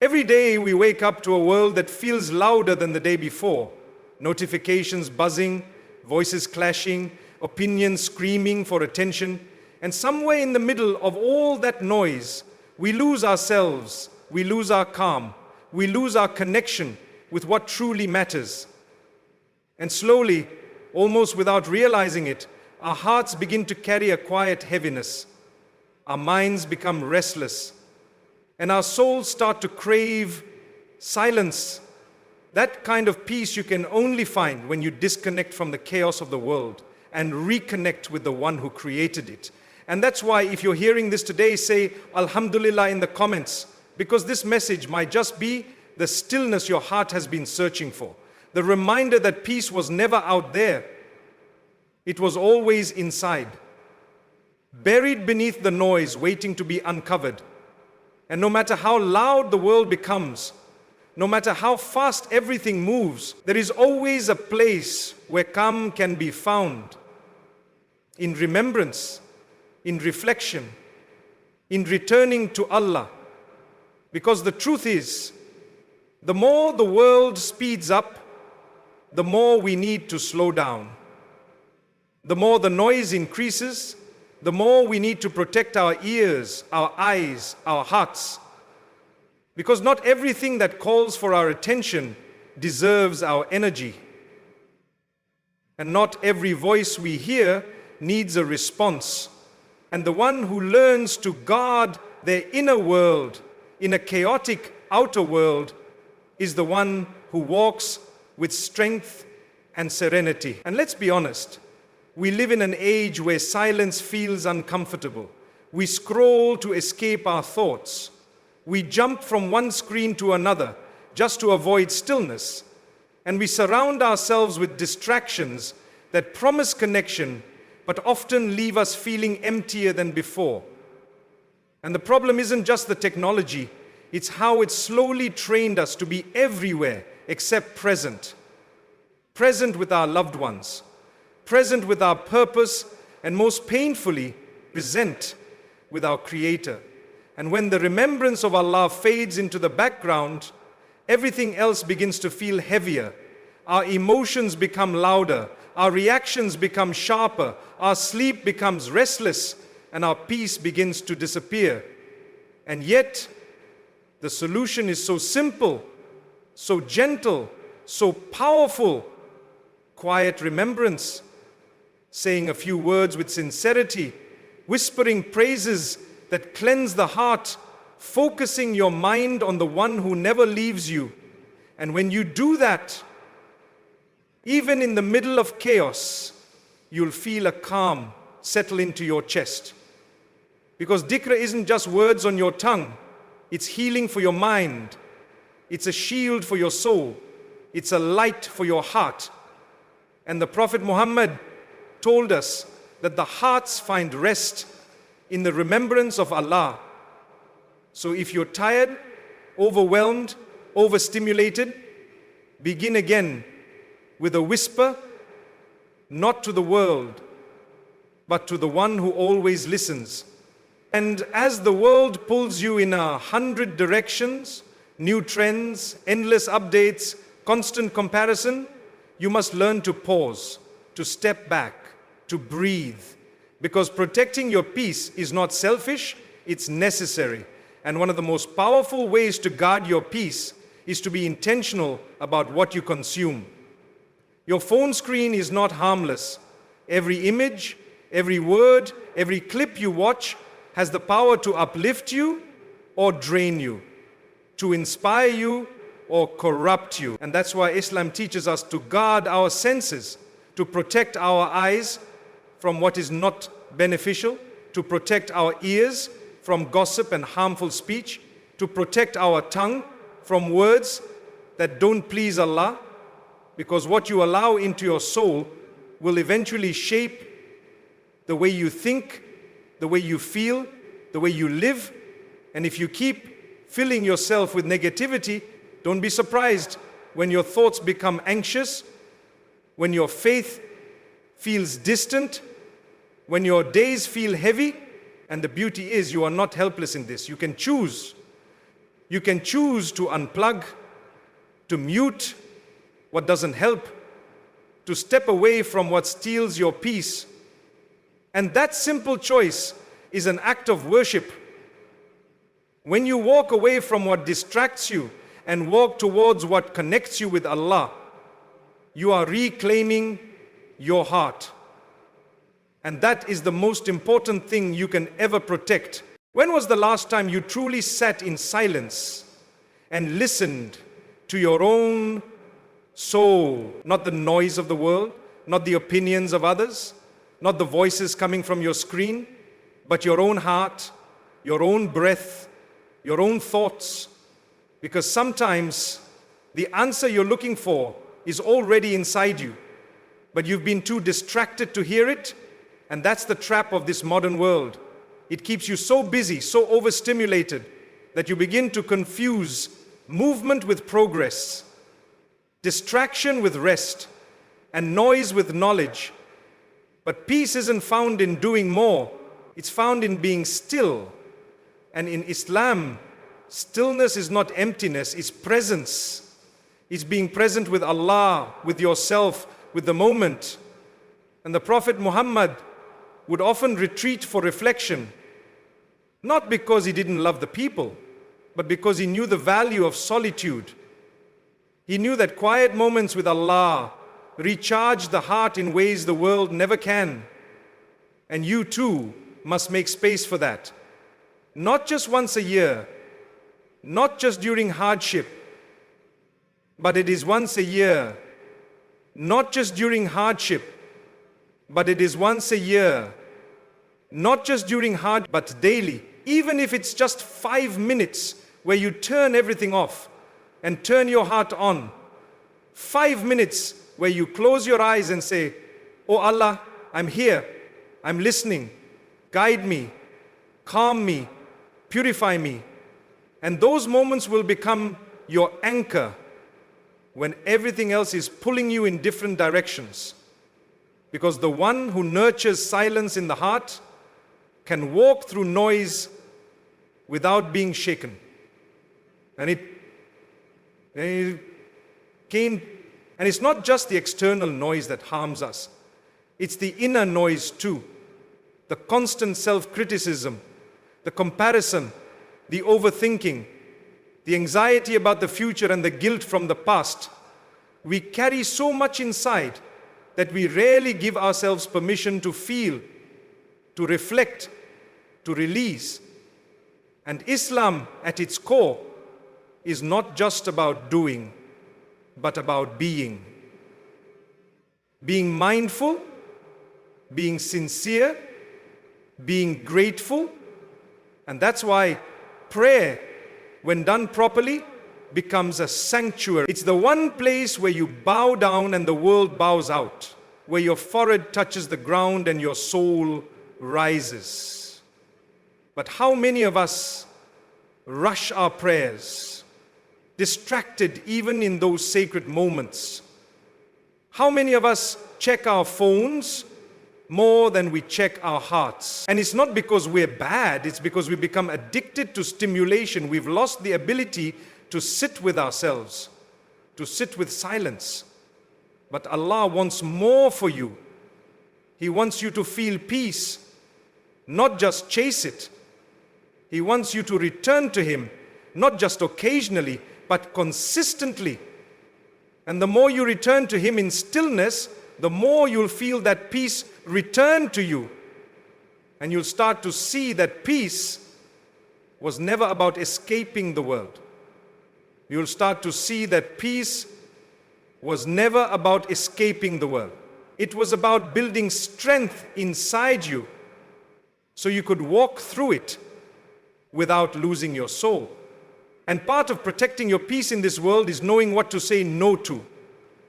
Every day we wake up to a world that feels louder than the day before. Notifications buzzing, voices clashing, opinions screaming for attention. And somewhere in the middle of all that noise, we lose ourselves, we lose our calm, we lose our connection with what truly matters. And slowly, almost without realizing it, our hearts begin to carry a quiet heaviness. Our minds become restless, and our souls start to crave silence. That kind of peace you can only find when you disconnect from the chaos of the world and reconnect with the one who created it. And that's why if you're hearing this today, say Alhamdulillah in the comments, because this message might just be the stillness your heart has been searching for. The reminder that peace was never out there. It was always inside, buried beneath the noise, waiting to be uncovered. And no matter how loud the world becomes, no matter how fast everything moves, there is always a place where calm can be found. In remembrance, in reflection, in returning to Allah. Because the truth is, the more the world speeds up, the more we need to slow down. The more the noise increases, the more we need to protect our ears, our eyes, our hearts. Because not everything that calls for our attention deserves our energy. And not every voice we hear needs a response. And the one who learns to guard their inner world in a chaotic outer world is the one who walks with strength and serenity. And let's be honest, we live in an age where silence feels uncomfortable. We scroll to escape our thoughts. We jump from one screen to another just to avoid stillness. And we surround ourselves with distractions that promise connection but often leave us feeling emptier than before. And the problem isn't just the technology, it's how it slowly trained us to be everywhere except present. Present with our loved ones, present with our purpose, and most painfully, present with our Creator. And when the remembrance of Allah fades into the background, everything else begins to feel heavier. Our emotions become louder, our reactions become sharper, our sleep becomes restless, and our peace begins to disappear. And yet, the solution is so simple, so gentle, so powerful. Quiet remembrance, saying a few words with sincerity, whispering praises that cleanse the heart, focusing your mind on the one who never leaves you. And when you do that, even in the middle of chaos, you'll feel a calm settle into your chest. Because Dhikr isn't just words on your tongue, it's healing for your mind, it's a shield for your soul, it's a light for your heart. And the Prophet Muhammad told us that the hearts find rest in the remembrance of Allah. So if you're tired, overwhelmed, overstimulated, begin again with a whisper, not to the world, but to the one who always listens. And as the world pulls you in 100 directions, new trends, endless updates, constant comparison, you must learn to pause, to step back, to breathe. Because protecting your peace is not selfish, it's necessary. And one of the most powerful ways to guard your peace is to be intentional about what you consume. Your phone screen is not harmless. Every image, every word, every clip you watch has the power to uplift you or drain you, to inspire you or corrupt you. And that's why Islam teaches us to guard our senses, to protect our eyes from what is not beneficial, to protect our ears from gossip and harmful speech, to protect our tongue from words that don't please Allah, because what you allow into your soul will eventually shape the way you think, the way you feel, the way you live. And if you keep filling yourself with negativity, don't be surprised when your thoughts become anxious, when your faith feels distant, when your days feel heavy. And the beauty is you are not helpless in this. You can choose. You can choose to unplug, to mute what doesn't help, to step away from what steals your peace. And that simple choice is an act of worship. When you walk away from what distracts you and walk towards what connects you with Allah, you are reclaiming your heart. And that is the most important thing you can ever protect. When was the last time you truly sat in silence and listened to your own soul? Not the noise of the world, not the opinions of others, not the voices coming from your screen, but your own heart, your own breath, your own thoughts. Because sometimes the answer you're looking for is already inside you, but you've been too distracted to hear it, and that's the trap of this modern world. It keeps you so busy, so overstimulated, that you begin to confuse movement with progress, distraction with rest, and noise with knowledge. But peace isn't found in doing more, it's found in being still. And in Islam, stillness is not emptiness, it's presence. It's being present with Allah, with yourself, with the moment. And the Prophet Muhammad would often retreat for reflection, not because he didn't love the people, but because he knew the value of solitude. He knew that quiet moments with Allah recharge the heart in ways the world never can. And you too must make space for that. Not just once a year, not just during hardship, but it is once a year. Not just during hardship, but it is once a year. Not just during hard, but daily. Even if it's just 5 minutes where you turn everything off and turn your heart on. 5 minutes where you close your eyes and say, "Oh Allah, I'm here, I'm listening, guide me, calm me, purify me." And those moments will become your anchor when everything else is pulling you in different directions. Because the one who nurtures silence in the heart can walk through noise without being shaken. And it came, and it's not just the external noise that harms us. It's the inner noise too. The constant self-criticism, the comparison, the overthinking, the anxiety about the future and the guilt from the past. We carry so much inside that we rarely give ourselves permission to feel, to reflect, to release. And Islam, at its core, is not just about doing, but about being. Being mindful, being sincere, being grateful. And that's why prayer, when done properly, becomes a sanctuary. It's the one place where you bow down and the world bows out, where your forehead touches the ground and your soul rises. But how many of us rush our prayers, distracted even in those sacred moments? How many of us check our phones more than we check our hearts? And it's not because we're bad, it's because we become addicted to stimulation. We've lost the ability to sit with ourselves, to sit with silence. But Allah wants more for you. He wants you to feel peace, not just chase it. He wants you to return to Him, not just occasionally, but consistently. And the more you return to Him in stillness, the more you'll feel that peace return to you. And you'll start to see that peace was never about escaping the world. You'll start to see that peace was never about escaping the world. It was about building strength inside you so you could walk through it without losing your soul. And part of protecting your peace in this world is knowing what to say no to.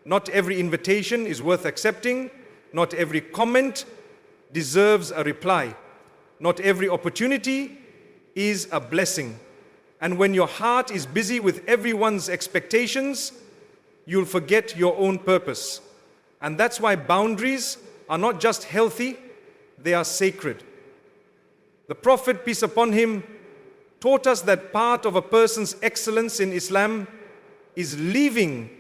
Not every invitation is worth accepting. Not every comment deserves a reply. Not every opportunity is a blessing. And when your heart is busy with everyone's expectations, you'll forget your own purpose. And that's why boundaries are not just healthy, they are sacred. The Prophet, peace upon him, taught us that part of a person's excellence in Islam is leaving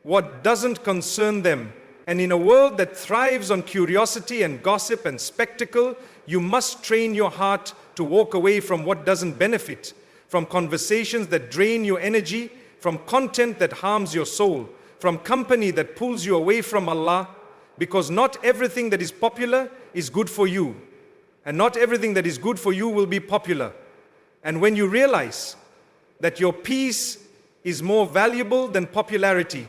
what doesn't concern them. And in a world that thrives on curiosity and gossip and spectacle, you must train your heart to walk away from what doesn't benefit, from conversations that drain your energy, from content that harms your soul, from company that pulls you away from Allah, because not everything that is popular is good for you, and not everything that is good for you will be popular. And when you realize that your peace is more valuable than popularity,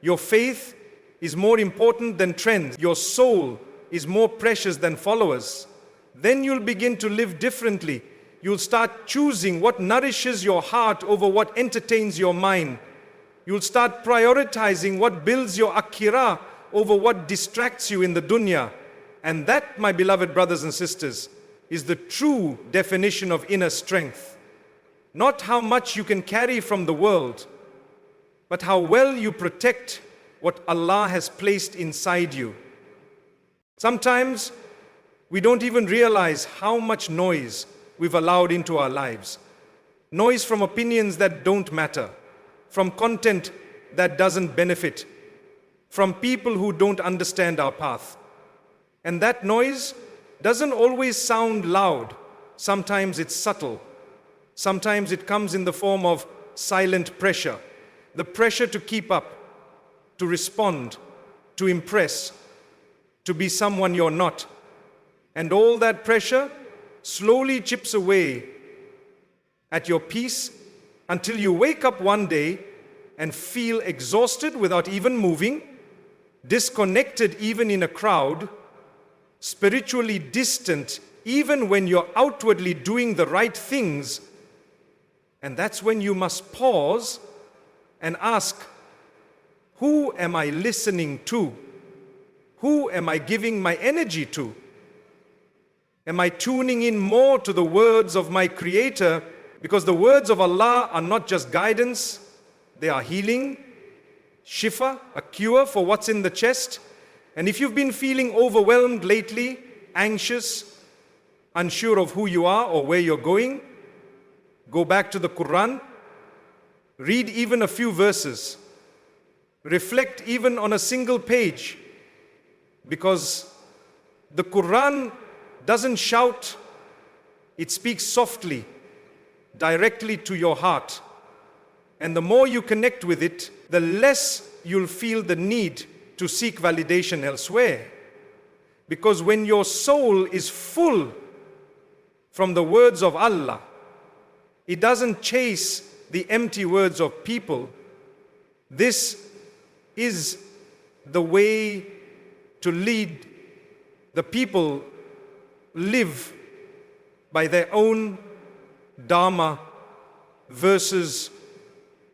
your faith is more important than trends, your soul is more precious than followers, then you'll begin to live differently. You'll start choosing what nourishes your heart over what entertains your mind. You'll start prioritizing what builds your akhirah over what distracts you in the dunya. And that, my beloved brothers and sisters, is the true definition of inner strength. Not how much you can carry from the world, but how well you protect what Allah has placed inside you. Sometimes we don't even realize how much noise we've allowed into our lives. Noise from opinions that don't matter, from content that doesn't benefit, from people who don't understand our path. And that noise doesn't always sound loud. Sometimes it's subtle. Sometimes it comes in the form of silent pressure. The pressure to keep up, to respond, to impress, to be someone you're not. And all that pressure slowly chips away at your peace until you wake up one day and feel exhausted without even moving, disconnected even in a crowd, spiritually distant even when you're outwardly doing the right things. And that's when you must pause and ask, who am I listening to? Who am I giving my energy to? Am I tuning in more to the words of my Creator? Because the words of Allah are not just guidance, they are healing, shifa, a cure for what's in the chest. And if you've been feeling overwhelmed lately, anxious, unsure of who you are or where you're going, go back to the Quran, read even a few verses, reflect even on a single page, because the Quran doesn't shout, it speaks softly, directly to your heart. And the more you connect with it, the less you'll feel the need to seek validation elsewhere. Because when your soul is full from the words of Allah, it doesn't chase the empty words of people. This is the way to lead the people live by their own dharma versus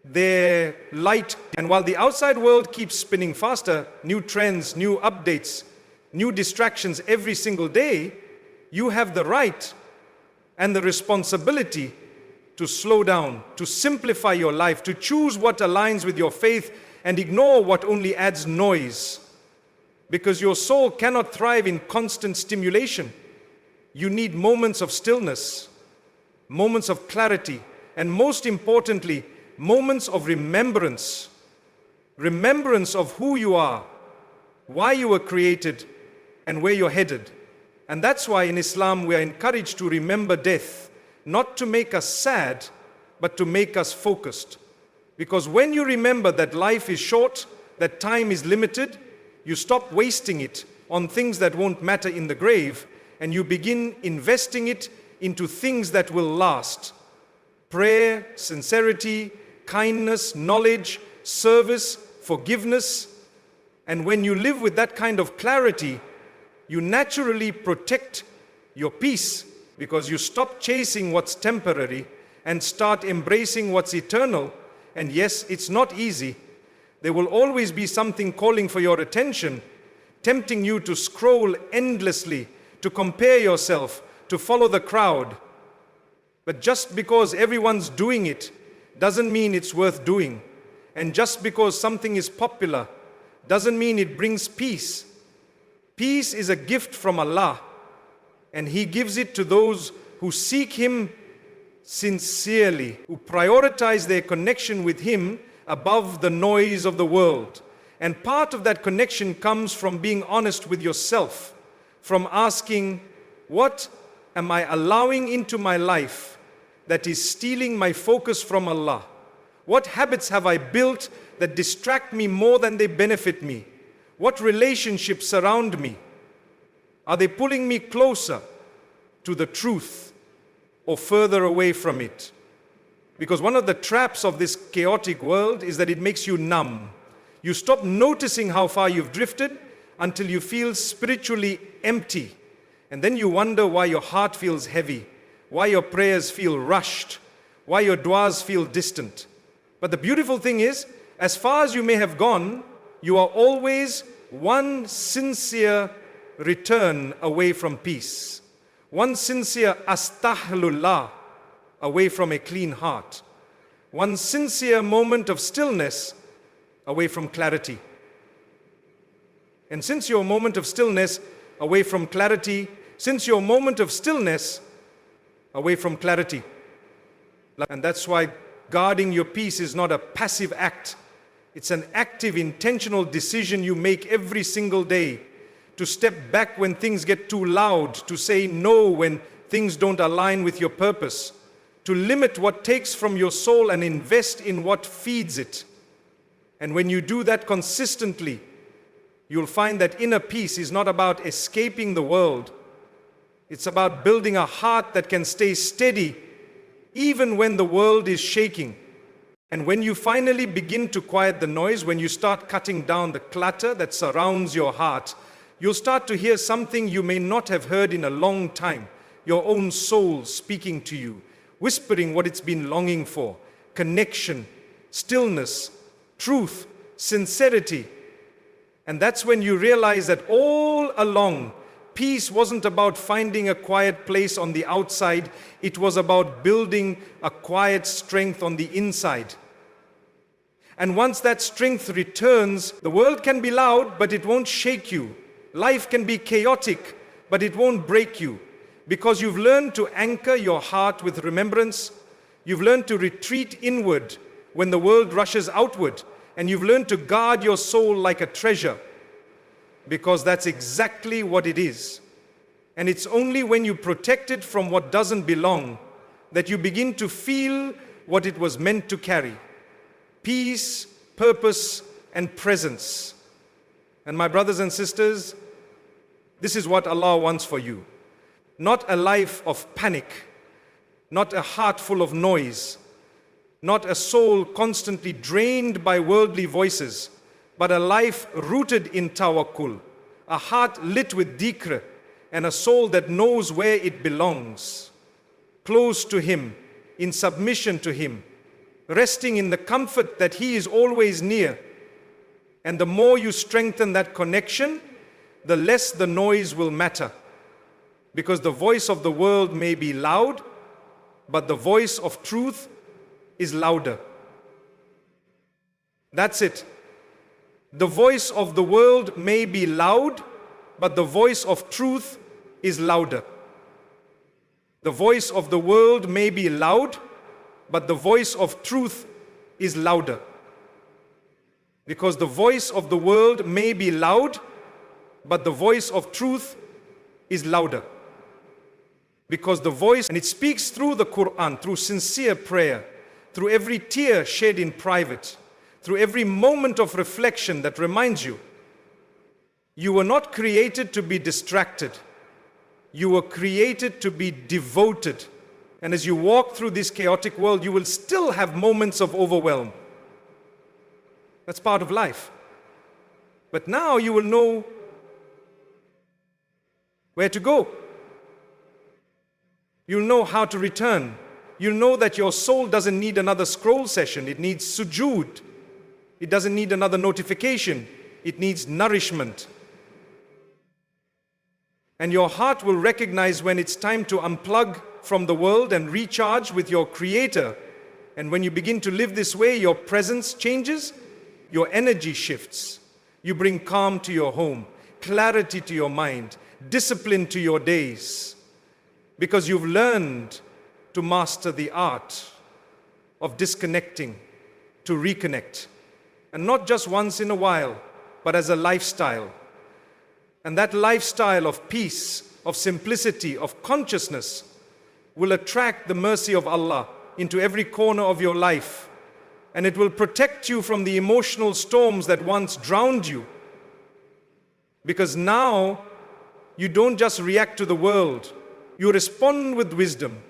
their light. And while the outside world keeps spinning faster, new trends, new updates, new distractions every single day, you have the right and the responsibility to slow down, to simplify your life, to choose what aligns with your faith and ignore what only adds noise. Because your soul cannot thrive in constant stimulation. You need moments of stillness, moments of clarity, and most importantly, moments of remembrance. Remembrance of who you are, why you were created, and where you're headed. And that's why in Islam we are encouraged to remember death, not to make us sad, but to make us focused. Because when you remember that life is short, that time is limited, you stop wasting it on things that won't matter in the grave, and you begin investing it into things that will last. Prayer, sincerity, kindness, knowledge, service, forgiveness. And when you live with that kind of clarity, you naturally protect your peace, because you stop chasing what's temporary and start embracing what's eternal. And yes, it's not easy. There will always be something calling for your attention, tempting you to scroll endlessly, to compare yourself, to follow the crowd. But just because everyone's doing it doesn't mean it's worth doing. And just because something is popular doesn't mean it brings peace. Peace is a gift from Allah, and He gives it to those who seek Him sincerely, who prioritize their connection with Him above the noise of the world. And part of that connection comes from being honest with yourself, from asking, what am I allowing into my life that is stealing my focus from Allah? What habits have I built that distract me more than they benefit me? What relationships surround me? Are they pulling me closer to the truth or further away from it? Because one of the traps of this chaotic world is that it makes you numb. You stop noticing how far you've drifted until you feel spiritually empty. And then you wonder why your heart feels heavy, why your prayers feel rushed, why your du'as feel distant. But the beautiful thing is, as far as you may have gone, you are always one sincere return away from peace. One sincere astaghfirullah away from a clean heart. One sincere moment of stillness away from clarity. And since your moment of stillness away from clarity, since your moment of stillness away from clarity. And that's why guarding your peace is not a passive act. It's an active, intentional decision you make every single day to step back when things get too loud, to say no when things don't align with your purpose, to limit what takes from your soul and invest in what feeds it. And when you do that consistently, you'll find that inner peace is not about escaping the world. It's about building a heart that can stay steady even when the world is shaking. And when you finally begin to quiet the noise, when you start cutting down the clutter that surrounds your heart, you'll start to hear something you may not have heard in a long time. Your own soul speaking to you, whispering what it's been longing for. Connection, stillness, truth, sincerity. And that's when you realize that all along, peace wasn't about finding a quiet place on the outside. It was about building a quiet strength on the inside. And once that strength returns, the world can be loud, but it won't shake you. Life can be chaotic, but it won't break you. Because you've learned to anchor your heart with remembrance. You've learned to retreat inward when the world rushes outward. And you've learned to guard your soul like a treasure. Because that's exactly what it is. And it's only when you protect it from what doesn't belong that you begin to feel what it was meant to carry. Peace, purpose, and presence. And my brothers and sisters, this is what Allah wants for you. Not a life of panic, not a heart full of noise, not a soul constantly drained by worldly voices, but a life rooted in tawakkul, a heart lit with dhikr, and a soul that knows where it belongs, close to Him, in submission to Him, resting in the comfort that He is always near. And the more you strengthen that connection, the less the noise will matter. Because the voice of the world may be loud, but the voice of truth is louder. That's it. The voice of the world may be loud, but the voice of truth is louder. The voice of the world may be loud, but the voice of truth is louder. Because the voice of the world may be loud, but the voice of truth is louder. Because the voice, and it speaks through the Quran, through sincere prayer, through every tear shed in private, through every moment of reflection that reminds you, you were not created to be distracted. You were created to be devoted. And as you walk through this chaotic world, you will still have moments of overwhelm. That's part of life. But now you will know where to go. You'll know how to return. You'll know that your soul doesn't need another scroll session. It needs sujood. It doesn't need another notification. It needs nourishment. And your heart will recognize when it's time to unplug from the world and recharge with your Creator. And when you begin to live this way, your presence changes, your energy shifts. You bring calm to your home, clarity to your mind, discipline to your days. Because you've learned to master the art of disconnecting, to reconnect. And not just once in a while, but as a lifestyle. And that lifestyle of peace, of simplicity, of consciousness will attract the mercy of Allah into every corner of your life. And it will protect you from the emotional storms that once drowned you. Because now you don't just react to the world, you respond with wisdom.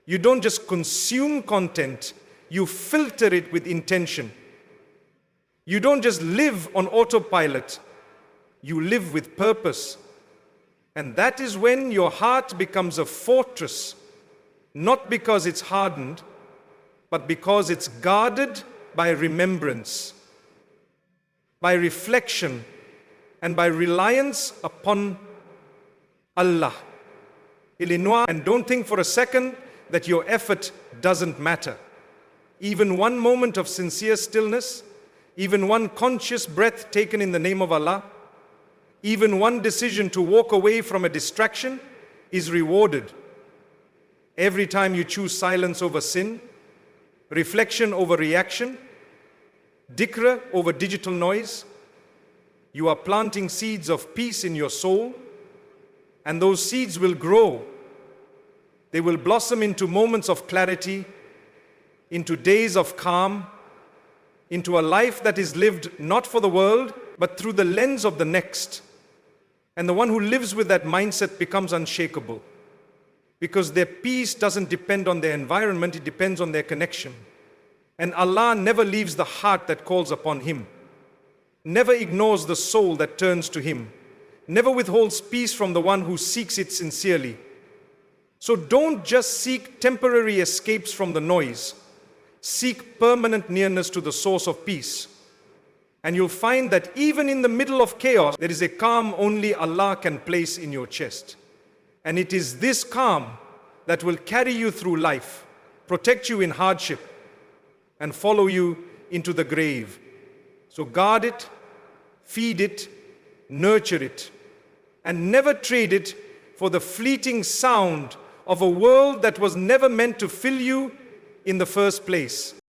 You don't just consume content, you filter it with intention. You don't just live on autopilot, you live with purpose. And that is when your heart becomes a fortress, not because it's hardened, but because it's guarded by remembrance, by reflection, and by reliance upon Allah. And don't think for a second that your effort doesn't matter. Even one moment of sincere stillness, even one conscious breath taken in the name of Allah, even one decision to walk away from a distraction is rewarded. Every time you choose silence over sin, reflection over reaction, Dhikr over digital noise, you are planting seeds of peace in your soul, and those seeds will grow. They will blossom into moments of clarity, into days of calm, into a life that is lived not for the world, but through the lens of the next. And the one who lives with that mindset becomes unshakable, because their peace doesn't depend on their environment, it depends on their connection. And Allah never leaves the heart that calls upon Him, never ignores the soul that turns to Him, never withholds peace from the one who seeks it sincerely. So don't just seek temporary escapes from the noise. Seek permanent nearness to the source of peace. And you'll find that even in the middle of chaos, there is a calm only Allah can place in your chest. And it is this calm that will carry you through life, protect you in hardship, and follow you into the grave. So guard it, feed it, nurture it, and never trade it for the fleeting sound of a world that was never meant to fill you in the first place.